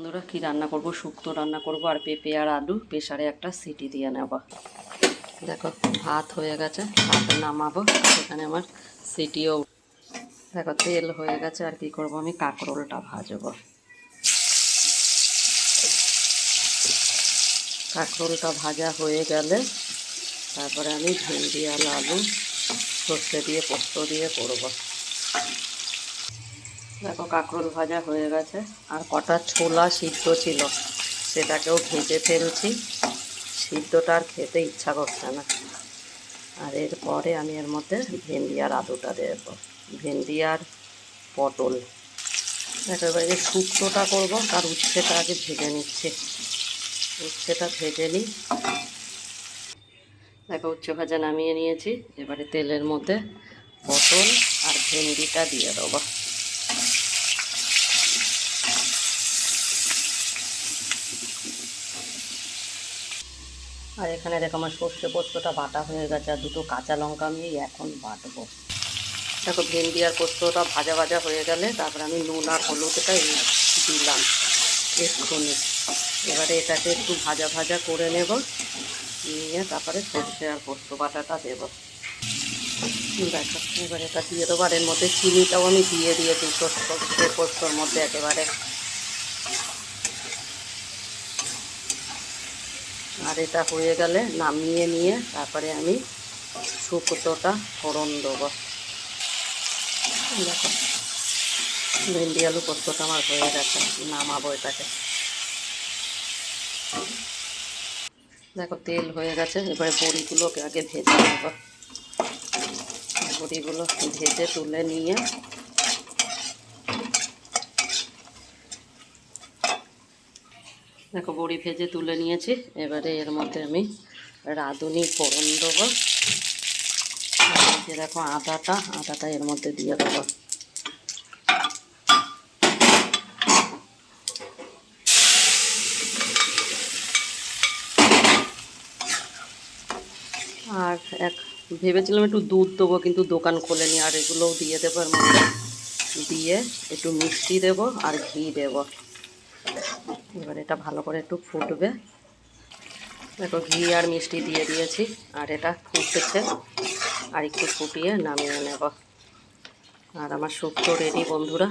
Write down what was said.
বন্ধুরা কি রান্না করব, শুক্তো রান্না করব আর পেঁপে আর আলু প্রেসারে একটা সিটি দিয়ে নেব। দেখো ভাত হয়ে গেছে, ভাত নামাবো। এখানে আমার সিটিও দেখো তেল হয়ে গেছে। আর কি করব, আমি কাঁকরোলটা ভাজবো। কাঁকরোলটা ভাজা হয়ে গেলে তারপরে আমি ভেন্ডি আর আলু সর্ষে দিয়ে পোস্ত দিয়ে করব। দেখো কাঁকরোল ভাজা হয়ে গেছে, আর কটা ছোলা সিদ্ধ ছিল সেটাকেও ভেজে ফেলছি। সিদ্ধটা আর খেতে ইচ্ছা করছে না। আর এরপরে আমি এর মধ্যে ভেন্ডি আর আলুটা দেব, ভেন্ডি আর পটল। একেবারে শুক্তোটা করবো, তার উচ্ছেটা আগে ভেজে নিচ্ছি। উচ্ছেটা ভেজে নিই। দেখো উচ্ছে ভাজা নামিয়ে নিয়েছি। এবারে তেলের মধ্যে পটল আর ভেন্ডিটা দিয়ে দেবো। আর এখানে দেখো আমার সর্ষে পোস্তটা বাটা হয়ে গেছে, আর দুটো কাঁচা লঙ্কা আমি এখন বাটবো। দেখো ভেন্ডি আর পোস্তটা ভাজা ভাজা হয়ে গেলে তারপরে আমি নুন আর হলুদটা দিলাম এক্ষুনি। এবারে এটাকে একটু ভাজা ভাজা করে নেব, নিয়ে তারপরে সর্ষে আর পোস্ত বাটাটা দেব। দেখো এবারে এটা দিয়ে দেবো। আর এর মধ্যে চিনিটাও আমি দিয়ে দিয়েছি সর্ষে পোস্তর মধ্যে একেবারে। আর এটা হয়ে গেলে নামিয়ে নিয়ে তারপরে আমি শুক্তোটা ফোড়ন দেবো। দেখো ভেন্ডি আলু পোস্তটা আমার হয়ে গেছে, নামাবো এটাকে। দেখো তেল হয়ে গেছে, এবারে বড়িগুলোকে আগে ভেজে নেব। বড়িগুলো ভেজে তুলে নিয়ে দেখো বড়ি ভেজে তুলে নিয়েছি। এবারে এর মধ্যে আমি রাঁধুনি ফোড়ন দেবো। দেখো আদাটা এর মধ্যে দিয়ে দেবো। আর ভেবেছিলাম একটু দুধ দেবো, কিন্তু দোকান খোলেনি। আর এগুলোও দিয়ে দেবো এর মধ্যে, দিয়ে একটু মিষ্টি দেবো আর ঘি দেবো। এবার এটা ভালো করে একটু ফুটবে। দেখো ঘি আর মিষ্টি দিয়ে দিয়েছি, আর এটা ফুটেছে। আর একটু ফুটিয়ে নামিয়ে নেব। আর আমার শুক্তো রেডি বন্ধুরা।